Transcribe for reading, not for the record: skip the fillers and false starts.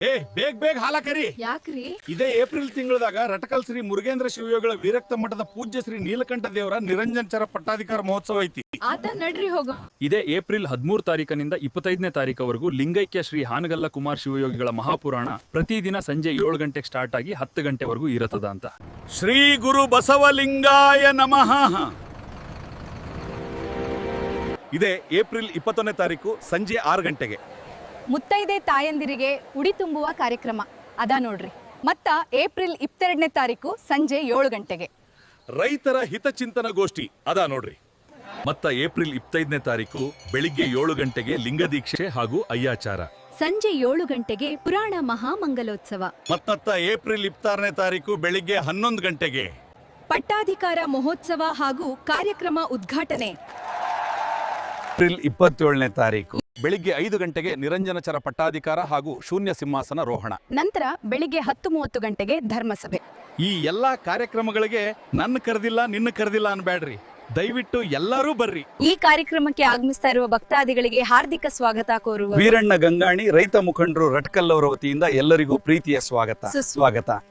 ಬೇಗ ಬೇಗ ಹಾಲ ಕರಿ. ಯಾಕ್ರಿ? ಇದೇ ಏಪ್ರಿಲ್ ತಿಂಗಳದಾಗ ರಟಕಲ್ ಶ್ರೀ ಮುರುಗೇಂದ್ರ ಶಿವಯೋಗಿಗಳ ವೀರಕ್ತ ಮಠದ ಪೂಜ್ಯ ಶ್ರೀ ನೀಲಕಂಠ ದೇವರ ನಿರಂಜನಚರ ಪಟ್ಟಾಧಿಕಾರ ಮಹೋತ್ಸವ ಐತಿ. ಆತ ನಡ್ರಿ ಹೋಗ. ಇದೇ ಏಪ್ರಿಲ್ 13 ತಾರೀಕಿನಿಂದ 25ನೇ ತಾರೀಕವರೆಗೂ ಲಿಂಗೈಕ್ಯ ಶ್ರೀ ಹಾನಗಲ್ಲ ಕುಮಾರ್ ಶಿವಯೋಗಿಗಳ ಮಹಾಪುರಾಣ ಪ್ರತಿದಿನ ಸಂಜೆ 7 ಗಂಟೆಗೆ ಸ್ಟಾರ್ಟ್ ಆಗಿ 10 ಗಂಟೆವರೆಗೂ ಇರುತ್ತದ ಅಂತ. ಶ್ರೀ ಗುರು ಬಸವಲಿಂಗಾಯ ನಮಃ. ಇದೇ ಏಪ್ರಿಲ್ 21ನೇ ತಾರೀಕು ಸಂಜೆ 6 ಗಂಟೆಗೆ ಮುತ್ತೈದೆ ತಾಯಂದಿರಿಗೆ ಉಡಿ ತುಂಬುವ ಕಾರ್ಯಕ್ರಮ ಅದ ನೋಡ್ರಿ. ಮತ್ತ ಏಪ್ರಿಲ್ 22ನೇ ತಾರೀಕು ಸಂಜೆ 7 ಗಂಟೆಗೆ ರೈತರ ಹಿತಚಿಂತನ ಗೋಷ್ಠಿ ಅದ ನೋಡ್ರಿ. ಮತ್ತ ಏಪ್ರಿಲ್ 25ನೇ ತಾರೀಕು ಬೆಳಿಗ್ಗೆ 7 ಗಂಟೆಗೆ ಲಿಂಗದೀಕ್ಷೆ ಹಾಗೂ ಅಯ್ಯಾಚಾರ. ಸಂಜೆ 7 ಗಂಟೆಗೆ ಪುರಾಣ ಮಹಾಮಂಗಲೋತ್ಸವ. ಮತ್ತ ಏಪ್ರಿಲ್ 26ನೇ ತಾರೀಕು ಬೆಳಿಗ್ಗೆ 11 ಗಂಟೆಗೆ ಪಟ್ಟಾಧಿಕಾರ ಮಹೋತ್ಸವ ಹಾಗೂ ಕಾರ್ಯಕ್ರಮ ಉದ್ಘಾಟನೆ. ಏಪ್ರಿಲ್ 27ನೇ ತಾರೀಕು ಬೆಳಿಗ್ಗೆ 5 ಗಂಟೆಗೆ ನಿರಂಜನಚರ ಪಟ್ಟಾಧಿಕಾರ ಹಾಗೂ ಶೂನ್ಯ ಸಿಂಹಾಸನ ರೋಹಣ. ನಂತರ ಬೆಳಿಗ್ಗೆ 10:30 ಗಂಟೆಗೆ ಧರ್ಮಸಭೆ. ಈ ಎಲ್ಲಾ ಕಾರ್ಯಕ್ರಮಗಳಿಗೆ ನನ್ನ ಕರೆದಿಲ್ಲ ನಿನ್ನ ಕರೆದಿಲ್ಲ ಅನ್ಬೇಡ್ರಿ, ದಯವಿಟ್ಟು ಎಲ್ಲರೂ ಬರ್ರಿ. ಈ ಕಾರ್ಯಕ್ರಮಕ್ಕೆ ಆಗಮಿಸ್ತಾ ಇರುವ ಭಕ್ತಾದಿಗಳಿಗೆ ಹಾರ್ದಿಕ ಸ್ವಾಗತ ಕೋರುವ ವೀರಣ್ಣ ಗಂಗಾಣಿ ರೈತ ಮುಖಂಡರು ರಟ್ಕಲ್ ಅವರ ವತಿಯಿಂದ ಎಲ್ಲರಿಗೂ ಪ್ರೀತಿಯ ಸ್ವಾಗತ.